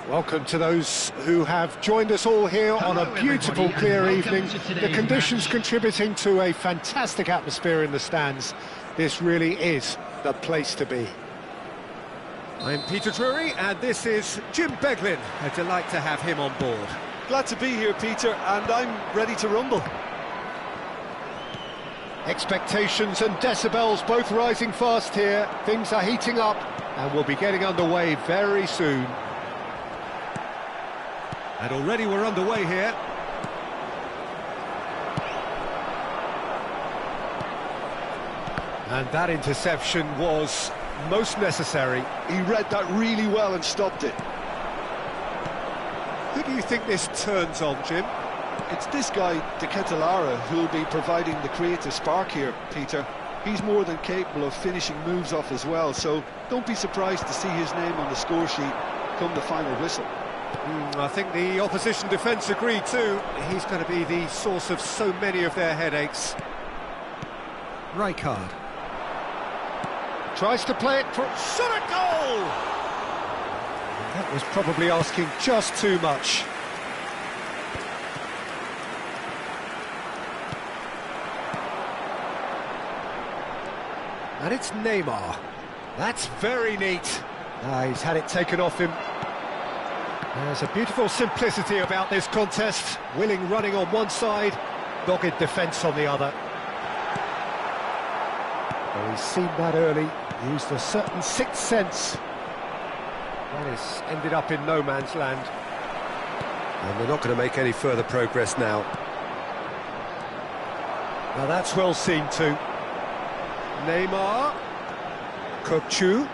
Welcome to those who have joined us all here on a beautiful, clear evening. The conditions contributing to a fantastic atmosphere in the stands. This really is the place to be. I'm Peter Drury, and this is Jim Beglin. A delight to have him on board. Glad to be here, Peter, and I'm ready to rumble. Expectations and decibels both rising fast here. Things are heating up, and we'll be getting underway very soon. And already we're underway here. And that interception was most necessary. He read that really well and stopped it. Who do you think this turns on, Jim? It's this guy, De Ketelaere, who'll be providing the creative spark here, Peter. He's more than capable of finishing moves off as well, so don't be surprised to see his name on the score sheet come the final whistle. I think the opposition defence agree too. He's going to be the source of so many of their headaches. Rijkaard tries to play it for shot at goal! That was probably asking just too much. And it's Neymar. That's very neat. He's had it taken off him. There's a beautiful simplicity about this contest. Willing running on one side, dogged defence on the other. Well, he's seen that early, used a certain sixth sense. That has ended up in no man's land. And they're not going to make any further progress now. Now that's well seen too. Neymar. Kokchu.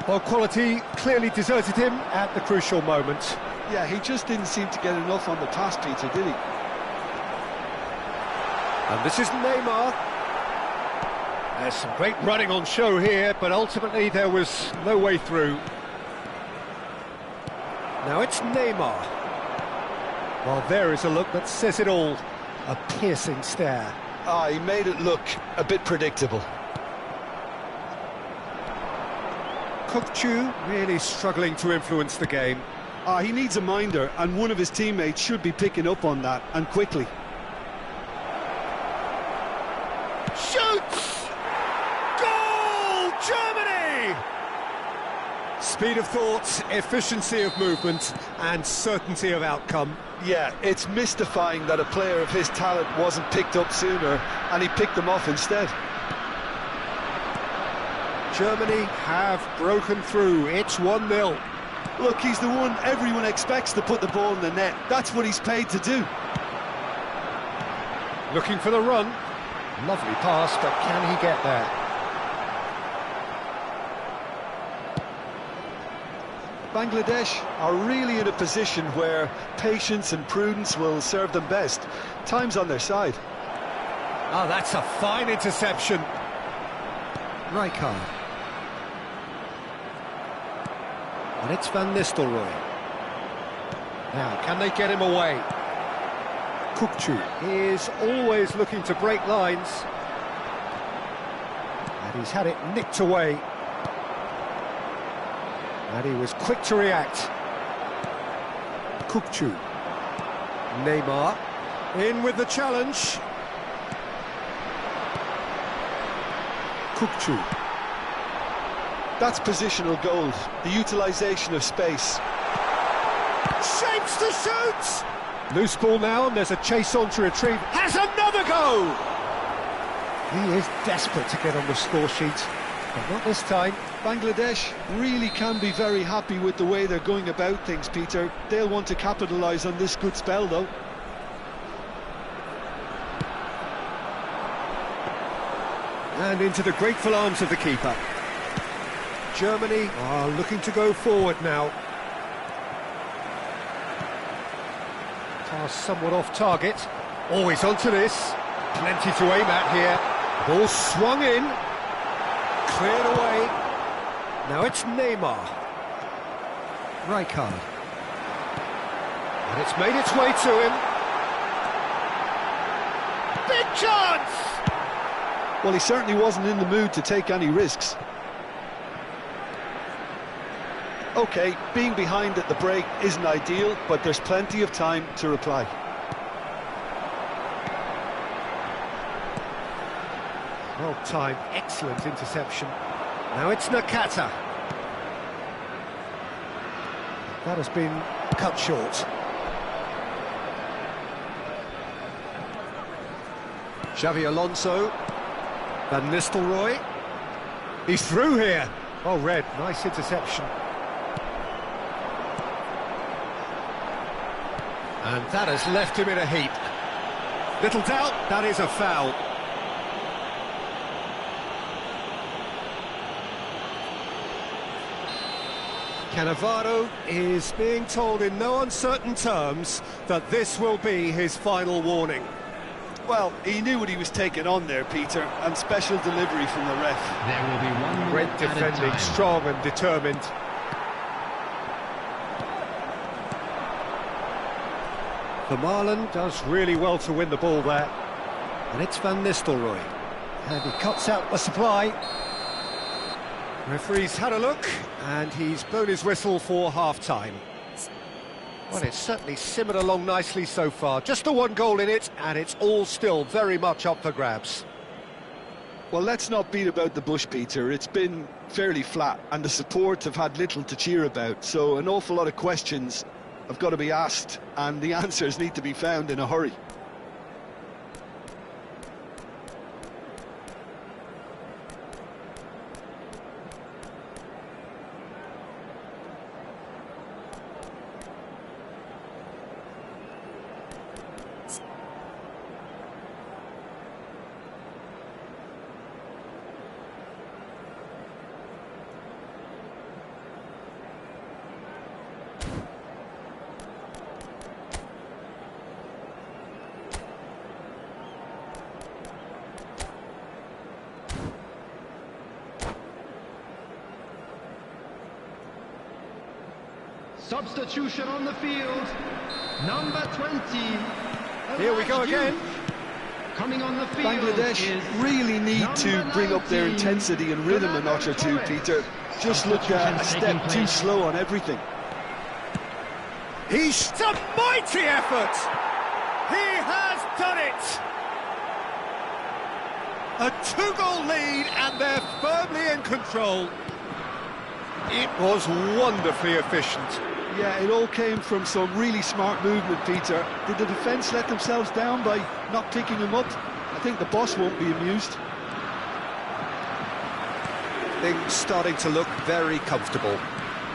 Well, quality clearly deserted him at the crucial moment. Yeah, he just didn't seem to get enough on the pass, Peter, did he? And this is Neymar. There's some great running on show here, but ultimately there was no way through. Now it's Neymar. Well, there is a look that says it all. A piercing stare. He made it look a bit predictable. Kokchu really struggling to influence the game. He needs a minder, and one of his teammates should be picking up on that, and quickly. Shoots! Goal! Germany! Speed of thought, efficiency of movement, and certainty of outcome. Yeah, it's mystifying that a player of his talent wasn't picked up sooner, and he picked them off instead. Germany have broken through. It's 1-0. Look, he's the one everyone expects to put the ball in the net. That's what he's paid to do. Looking for the run. Lovely pass, but can he get there? Bangladesh are really in a position where patience and prudence will serve them best. Time's on their side. Oh, that's a fine interception. Rijkaard. And it's Van Nistelrooy. Now, can they get him away? Kokchu is always looking to break lines. And he's had it nicked away. And he was quick to react. Kokchu. Neymar. In with the challenge. Kokchu. That's positional gold, the utilisation of space. Shapes to shoot! Loose ball now, and there's a chase on to retrieve. Has another go! He is desperate to get on the score sheet, but not this time. Bangladesh really can be very happy with the way they're going about things, Peter. They'll want to capitalise on this good spell, though. And into the grateful arms of the keeper. Germany are looking to go forward now. Pass somewhat off target. Always onto this. Plenty to aim at here. Ball swung in. Cleared away. Now it's Neymar. Rijkaard. And it's made its way to him. Big chance! Well, he certainly wasn't in the mood to take any risks. OK, being behind at the break isn't ideal, but there's plenty of time to reply. Well timed, excellent interception. Now it's Nakata. That has been cut short. Xavi Alonso. Van Nistelrooy. He's through here. Oh, Red, nice interception. And that has left him in a heap. Little doubt, that is a foul. Cannavaro is being told in no uncertain terms that this will be his final warning. Well, he knew what he was taking on there, Peter, and special delivery from the ref. There will be 1 minute Red defending, strong and determined. Vermaelen does really well to win the ball there. And it's Van Nistelrooy. And he cuts out the supply. Referee's had a look, and he's blown his whistle for half-time. Well, it's certainly simmered along nicely so far. Just the 1 goal in it, and it's all still very much up for grabs. Well, let's not beat about the bush, Peter. It's been fairly flat, and the support have had little to cheer about. So an awful lot of questions have got to be asked, and the answers need to be found in a hurry. Substitution on the field, number 20. Here we go again. Coming on the field. Bangladesh really need to bring up their intensity and rhythm a notch or two, Peter. Just look a step too slow on everything. He's a mighty effort! He has done it! A 2-goal lead, and they're firmly in control. It was wonderfully efficient. Yeah, it all came from some really smart movement, Peter. Did the defence let themselves down by not picking him up? I think the boss won't be amused. Things starting to look very comfortable.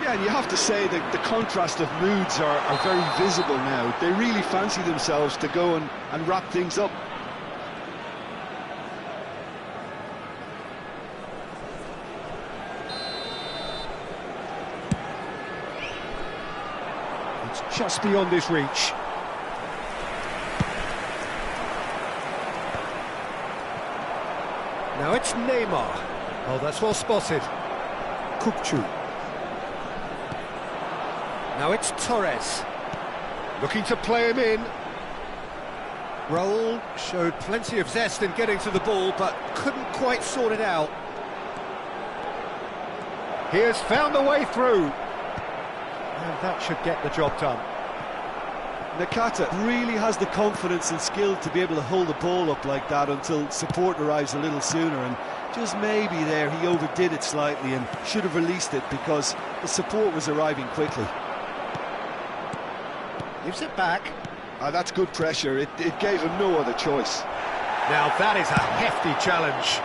Yeah, and you have to say that the contrast of moods are very visible now. They really fancy themselves to go and wrap things up. It's just beyond his reach. Now it's Neymar. Oh, that's well spotted. Kukçu. Now it's Torres. Looking to play him in. Raul showed plenty of zest in getting to the ball, but couldn't quite sort it out. He has found a way through. And that should get the job done. Nakata really has the confidence and skill to be able to hold the ball up like that until support arrives a little sooner, and just maybe there he overdid it slightly and should have released it because the support was arriving quickly. Gives it back. That's good pressure. It gave him no other choice. Now that is a hefty challenge.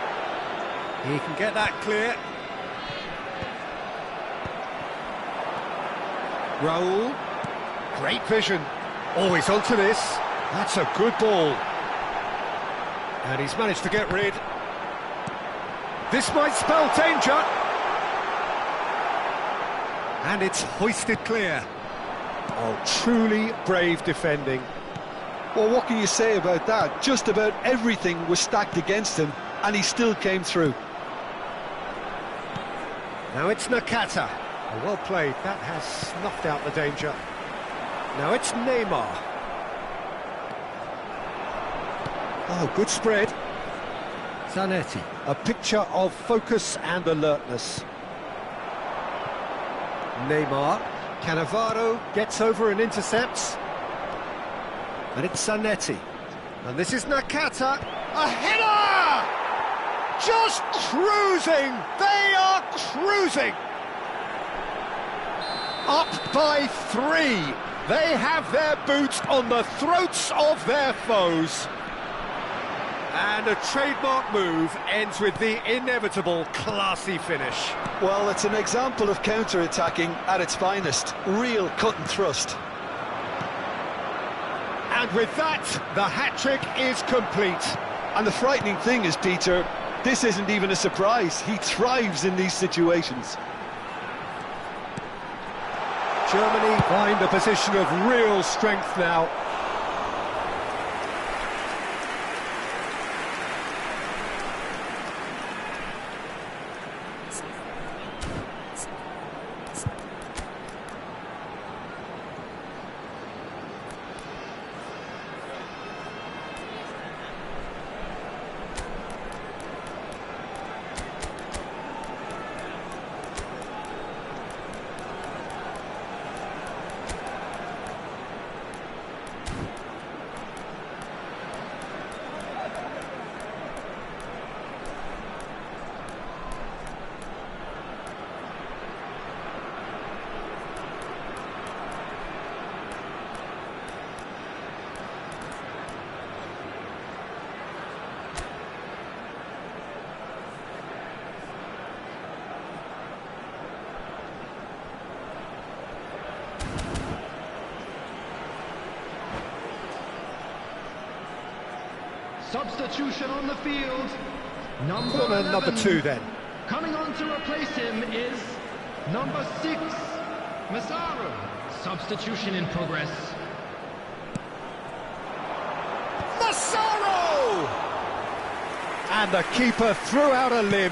He can get that clear. Raul. Great vision. Always onto this. That's a good ball. And he's managed to get rid. This might spell danger. And it's hoisted clear. Oh, truly brave defending. Well, what can you say about that? Just about everything was stacked against him, and he still came through. Now it's Nakata. Oh, well played. That has snuffed out the danger. Now it's Neymar. Oh, good spread. Zanetti. A picture of focus and alertness. Neymar. Cannavaro gets over and intercepts. And it's Zanetti. And this is Nakata. A header! Just cruising! They are cruising! Up by 3. They have their boots on the throats of their foes. And a trademark move ends with the inevitable classy finish. Well, it's an example of counter-attacking at its finest. Real cut and thrust. And with that, the hat-trick is complete. And the frightening thing is, Peter, this isn't even a surprise. He thrives in these situations. Germany find a position of real strength now. Substitution on the field. Number Corner 11. number 2 then. Coming on to replace him is number 6, Masaru. Substitution in progress. Masaru! And the keeper threw out a limb.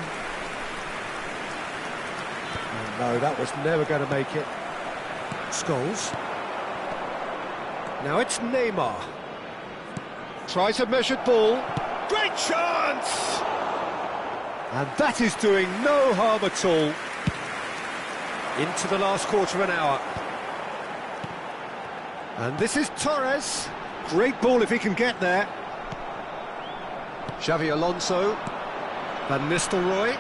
Oh no, that was never going to make it. Scholes. Now it's Neymar. Tries a measured ball. Great chance! And that is doing no harm at all. Into the last quarter of an hour. And this is Torres. Great ball if he can get there. Xavi Alonso. Van Nistelrooy.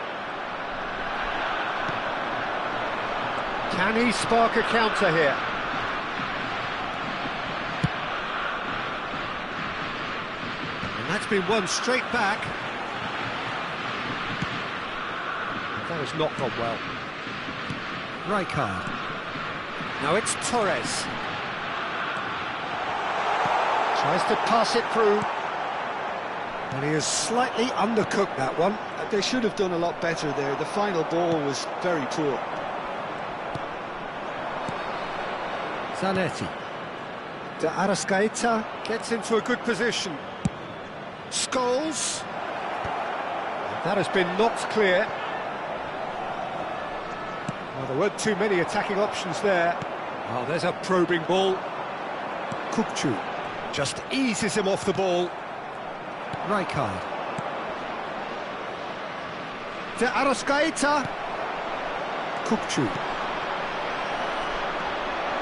Can he spark a counter here? That's been won straight back. That has not gone well. Rijkaard. Now it's Torres. Tries to pass it through. And he has slightly undercooked that one. They should have done a lot better there. The final ball was very poor. Zanetti. De Arrascaeta gets into a good position. Scholes. That has been knocked clear. Well, there weren't too many attacking options there. Oh, there's a probing ball. Kukçu just eases him off the ball. Rijkaard. De Arrascaeta. Kukçu.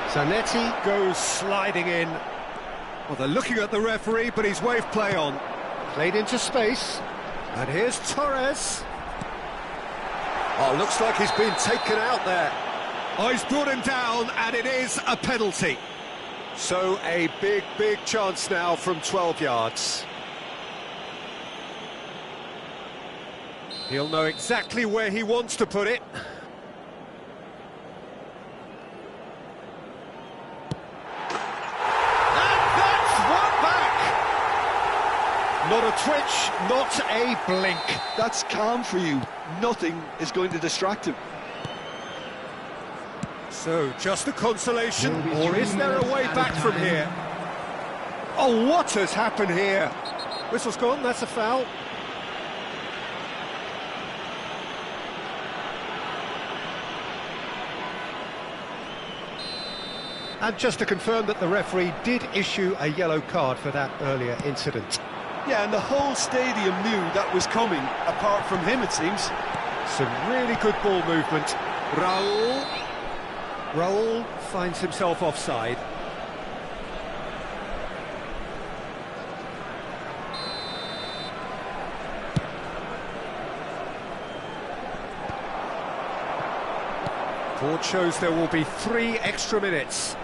Zanetti goes sliding in. Well, they're looking at the referee, but he's waved play on. Played into space, and here's Torres. Oh, looks like he's been taken out there. Oh, he's brought him down, and it is a penalty. So a big, big chance now from 12 yards. He'll know exactly where he wants to put it. Not a twitch, not a blink. That's calm for you. Nothing is going to distract him. So, just a consolation, or is there a way back from here? Oh, what has happened here? Whistle's gone, that's a foul. And just to confirm that the referee did issue a yellow card for that earlier incident. Yeah, and the whole stadium knew that was coming, apart from him, it seems. Some really good ball movement. Raul. Raul finds himself offside. Board shows there will be 3 extra minutes.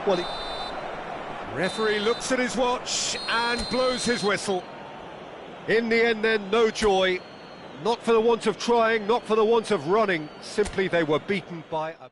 Well, Referee looks at his watch and blows his whistle. In the end then, no joy. Not for the want of trying, not for the want of running. Simply they were beaten by a...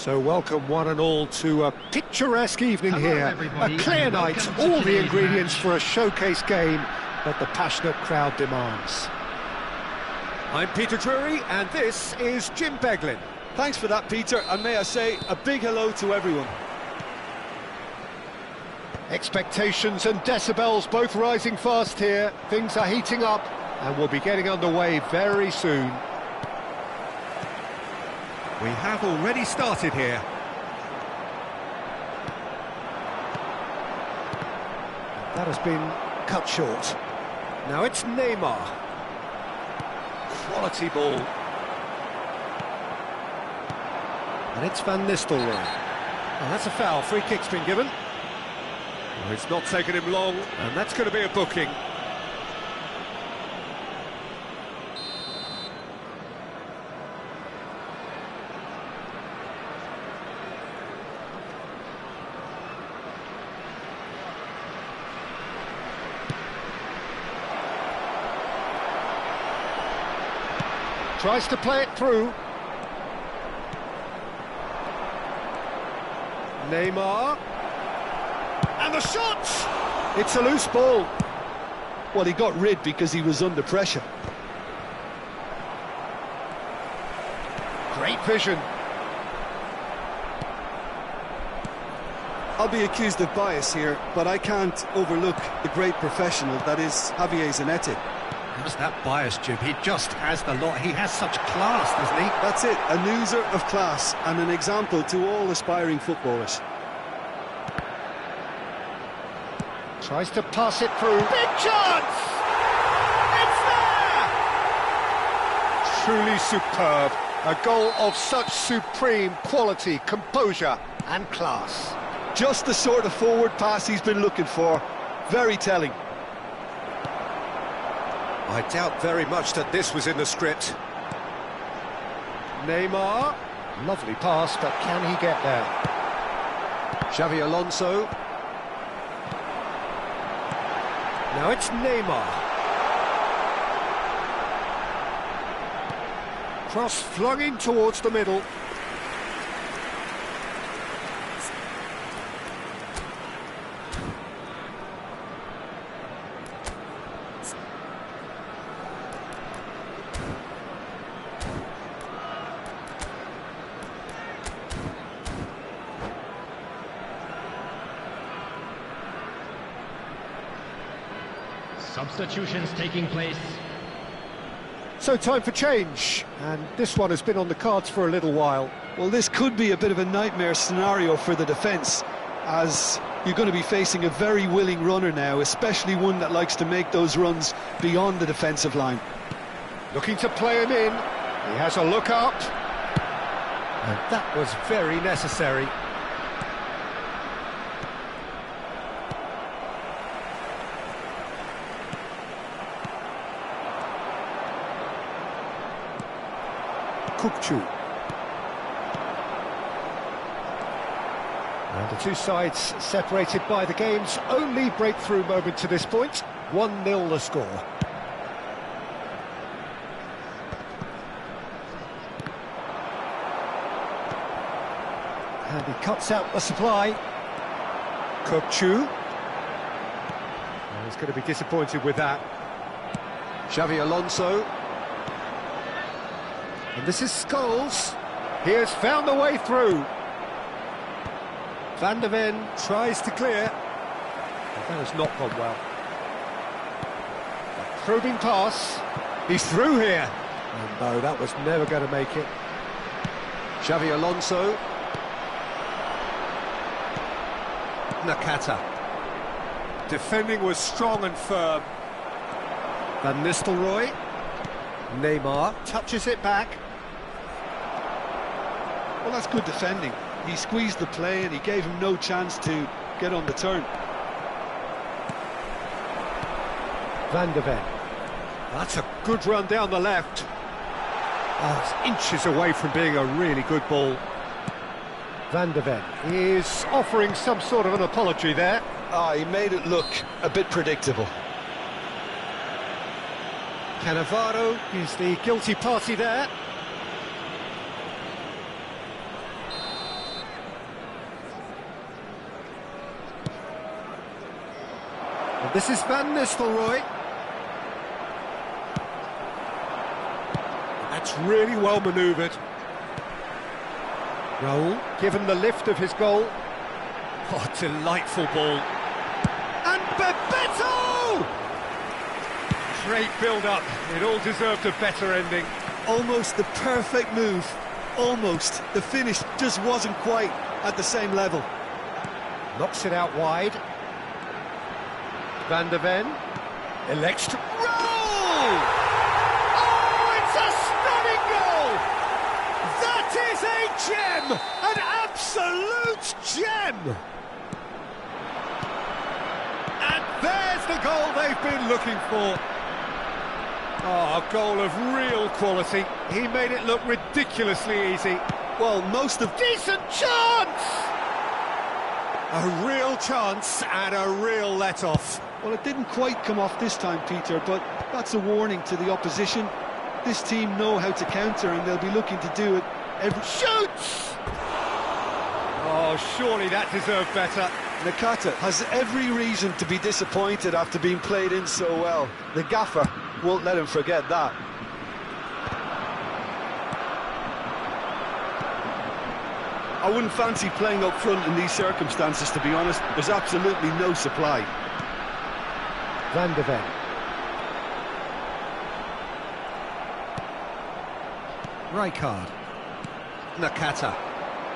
So welcome one and all to a picturesque evening here, a clear night, all the ingredients for a showcase game that the passionate crowd demands. I'm Peter Drury and this is Jim Beglin. thanks for that, Peter, and may I say a big hello to everyone. Expectations and decibels both rising fast here. Things are heating up and we'll be getting underway very soon. We have already started here. That has been cut short. Now it's Neymar. Quality ball. And it's Van Nistelrooy. And that's a foul. Free kick's been given. Well, it's not taken him long, and that's going to be a booking. Tries to play it through. Neymar. And the shot! It's a loose ball. Well, he got rid because he was under pressure. Great vision. I'll be accused of bias here, but I can't overlook the great professional that is Javier Zanetti. How's that bias, Jim? He just has the lot. He has such class, doesn't he? That's it, an oozer of class and an example to all aspiring footballers. Tries to pass it through. Big chance! It's there! Truly superb. A goal of such supreme quality, composure and class. Just the sort of forward pass he's been looking for. Very telling. I doubt very much that this was in the script. Neymar. Lovely pass, but can he get there? Xavi Alonso. Now it's Neymar. Cross flung in towards the middle. Substitutions taking place. So time for change, and this one has been on the cards for a little while. Well, this could be a bit of a nightmare scenario for the defence, as you're going to be facing a very willing runner now, especially one that likes to make those runs beyond the defensive line. Looking to play him in. He has a look up. And that was very necessary. Kukçu. And the two sides separated by the game's only breakthrough moment to this point. 1-0 the score. And he cuts out the supply. Kukçu. He's going to be disappointed with that. Xavi Alonso. And this is Scholes. He has found the way through. Van der Ven tries to clear. That has not gone well. A probing pass. He's through here. And no, that was never going to make it. Xavi Alonso. Nakata. Defending was strong and firm. Van Nistelrooy. Neymar touches it back. Well, that's good defending. He squeezed the play and he gave him no chance to get on the turn. Van der Ven. That's a good run down the left. Oh, it's inches away from being a really good ball. Van der Ven is offering some sort of an apology there. He made it look a bit predictable. Cannavaro is the guilty party there. And this is Van Nistelrooy. That's really well manoeuvred. Raul, given the lift of his goal. Oh, delightful ball. And Bebeto! Great build-up. It all deserved a better ending. Almost the perfect move. Almost. The finish just wasn't quite at the same level. Knocks it out wide. Van der Ven elects to roll! Oh, it's a stunning goal! That is is a gem! An absolute gem! And there's the goal they've been looking for. Oh, a goal of real quality. He made it look ridiculously easy. Well, most of... Decent chance! A real chance and a real let-off. Well, it didn't quite come off this time, Peter, but that's a warning to the opposition. This team know how to counter, and they'll be looking to do it every... Shoots! Oh, surely that deserved better. Nakata has every reason to be disappointed after being played in so well. The gaffer won't let him forget that. I wouldn't fancy playing up front in these circumstances, to be honest. There's absolutely no supply. Van de Ven. Rijkaard. Nakata.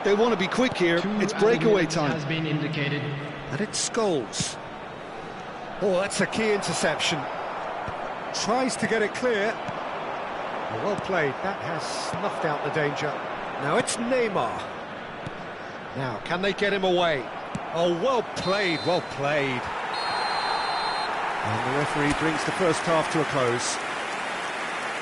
They want to be quick here. It's breakaway time. Has been indicated. And it's Scholes. Oh, that's a key interception. Tries to get it clear. Oh, well played. That has snuffed out the danger. Now it's Neymar. Now, can they get him away? Oh, well played, well played. And the referee brings the first half to a close.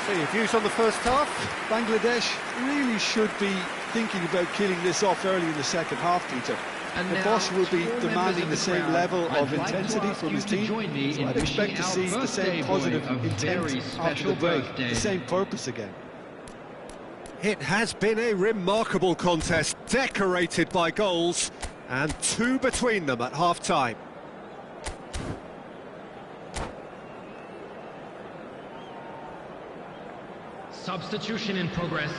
So your views on the first half? Bangladesh really should be thinking about killing this off early in the second half, Peter. And the now, boss will be all demanding members the of same crowd, level I'd of like to intensity ask from you his to team. join me So in I'd expect to wishing see our the same birthday positive boy a intent very after special the break, birthday. the same purpose again. It has been a remarkable contest, decorated by goals, and two between them at half-time. Substitution in progress.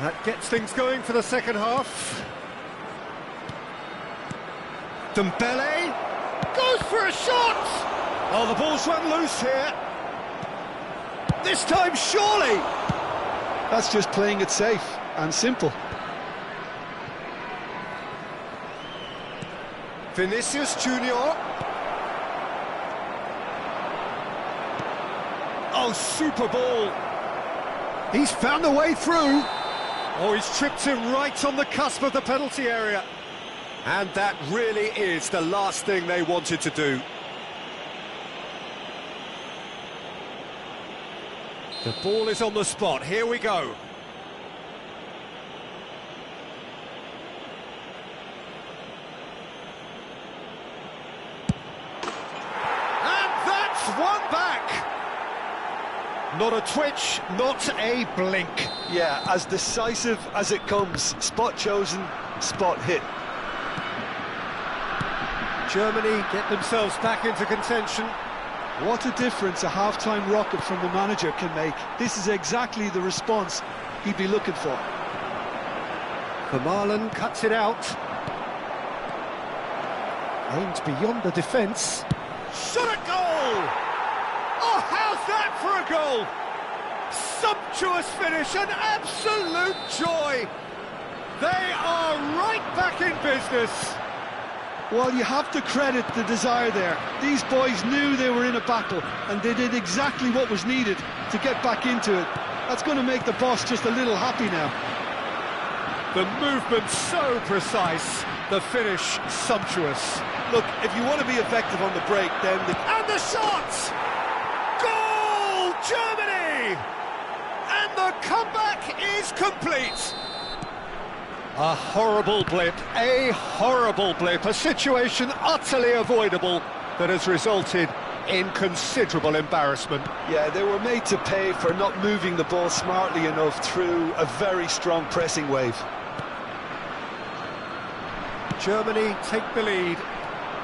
That gets things going for the second half. Dembele goes for a shot! Oh, the ball's run loose here. This time, surely! That's just playing it safe and simple. Vinicius Junior. Oh, super ball. He's found a way through. Oh, he's tripped him right on the cusp of the penalty area. And that really is the last thing they wanted to do. The ball is on the spot. Here we go. And that's one back. Not a twitch, not a blink. Yeah, as decisive as it comes. Spot chosen, spot hit. Germany get themselves back into contention. What a difference a half-time rocket from the manager can make. This is exactly the response he'd be looking for. Vermaelen cuts it out. Aims beyond the defence. Shot a goal! Oh, how's that for a goal? Sumptuous finish, an absolute joy. They are right back in business. Well, you have to credit the desire there. These boys knew they were in a battle, and they did exactly what was needed to get back into it. That's going to make the boss just a little happy now. The movement so precise, the finish sumptuous. Look, if you want to be effective on the break, then And the shot! Goal, Germany! And the comeback is complete. A horrible blip, a situation utterly avoidable that has resulted in considerable embarrassment. Yeah, they were made to pay for not moving the ball smartly enough through a very strong pressing wave. Germany take the lead.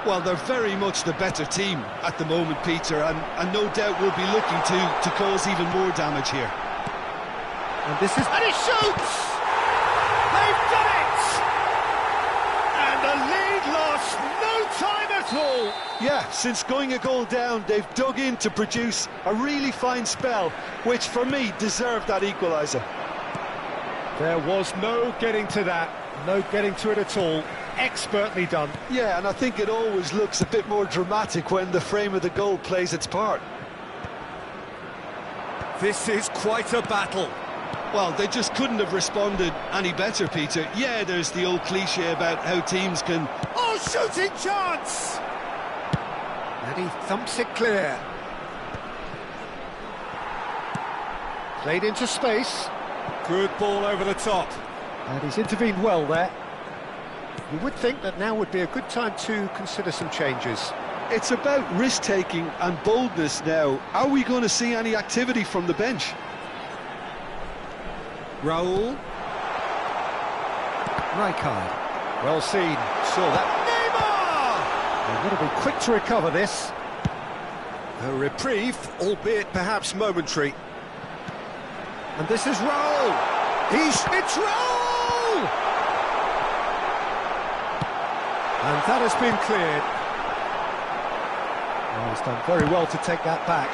Well, they're very much the better team at the moment, Peter, and no doubt will be looking to cause even more damage here. And this is... And he shoots! They've done it! And the lead lost no time at all. Yeah, since going a goal down, they've dug in to produce a really fine spell, which for me deserved that equaliser. There was no getting to that, no getting to it at all. Expertly done. Yeah, and I think it always looks a bit more dramatic when the frame of the goal plays its part. This is quite a battle. Well, they just couldn't have responded any better, Peter. Yeah, there's the old cliche about how teams can... Oh, shooting chance! And he thumps it clear. Played into space. Good ball over the top. And he's intervened well there. You would think that now would be a good time to consider some changes. It's about risk-taking and boldness now. Are we going to see any activity from the bench? Raul. Rijkaard. Well seen. Saw that. Neymar! They've got to be quick to recover this. A reprieve, albeit perhaps momentary. And this is Raul. It's Raul! And that has been cleared. Oh, he's done very well to take that back.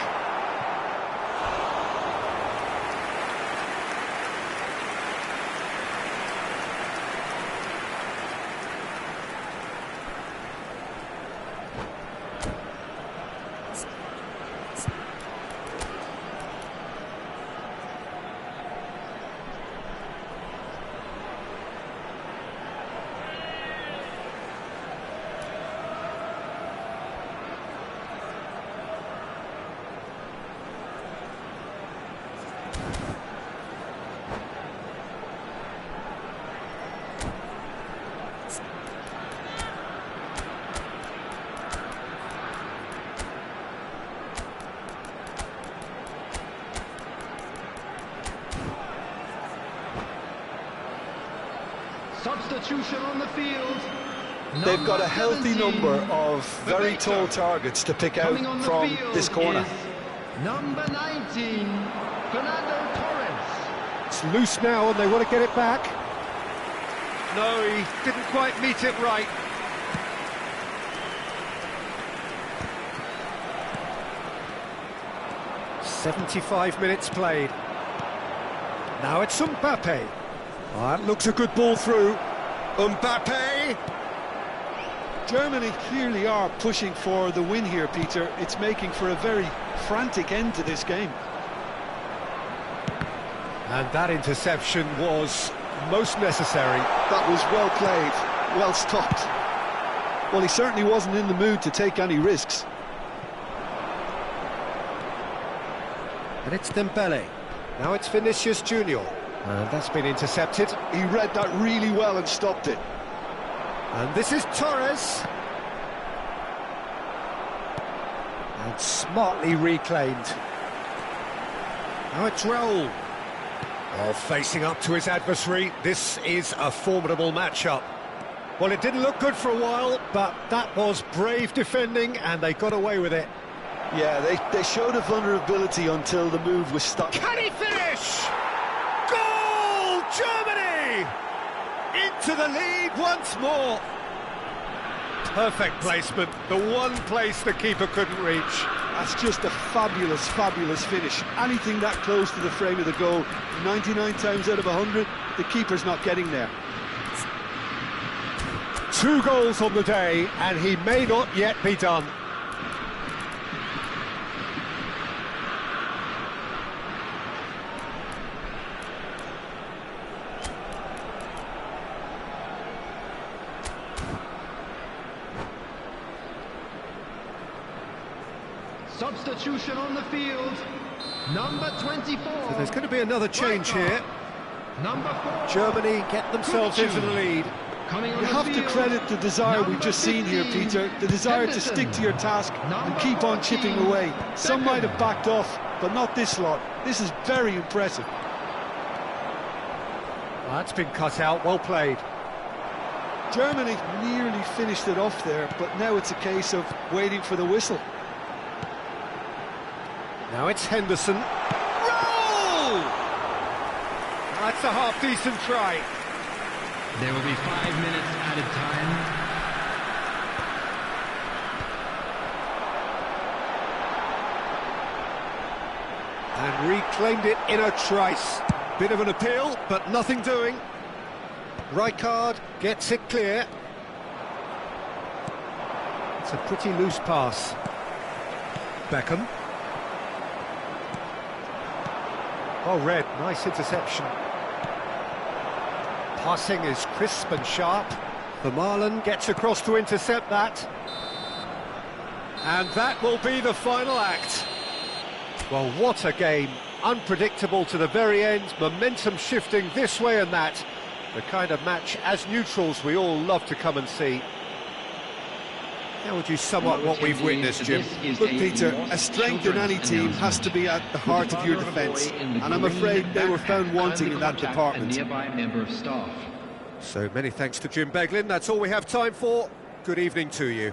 Substitution on the field. They've got a healthy 17, number of very tall targets to pick out from this corner. Number 19, Fernando Torres. It's loose now and they want to get it back. No, he didn't quite meet it right. "75 minutes played. Now it's Mbappe. Oh, that looks a good ball through. Mbappe! Germany clearly are pushing for the win here, Peter. It's making for a very frantic end to this game. And that interception was most necessary. That was well played, well stopped. Well, he certainly wasn't in the mood to take any risks. And it's Dembele. Now it's Vinicius Junior. And that's been intercepted. He read that really well and stopped it. And this is Torres. And smartly reclaimed. Now it's Raul. Oh, facing up to his adversary. This is a formidable matchup. Well, it didn't look good for a while, but that was brave defending and they got away with it. Yeah, they showed a vulnerability until the move was stopped. Can he finish? Goal! Germany! Into the lead once more. Perfect placement, the one place the keeper couldn't reach. That's just a fabulous, fabulous finish. Anything that close to the frame of the goal, 99 times out of 100, the keeper's not getting there. 2 goals on the day, and he may not yet be done. Substitution on the field. Number 24. So there's going to be another change here. Number 4. Germany get themselves into the lead. You have to credit the desire we've just seen here, Peter. The desire to stick to your task and keep on chipping away. Some might have backed off, but not this lot. This is very impressive. Well, that's been cut out, well played. Germany nearly finished it off there, but now it's a case of waiting for the whistle. Now it's Henderson. Roll! That's a half-decent try. There will be 5 minutes added time. And reclaimed it in a trice. Bit of an appeal, but nothing doing. Rijkaard gets it clear. It's a pretty loose pass. Beckham. Well read, nice interception. Passing is crisp and sharp. Vermaelen gets across to intercept that. And that will be the final act. Well, what a game. Unpredictable to the very end, momentum shifting this way and that. The kind of match, as neutrals, we all love to come and see. How would you sum up what we've witnessed, Jim? Look, Peter, a strength in any team has to be at the heart of your defence, and I'm afraid they were found wanting in that department. So many thanks to Jim Beglin. That's all we have time for. Good evening to you.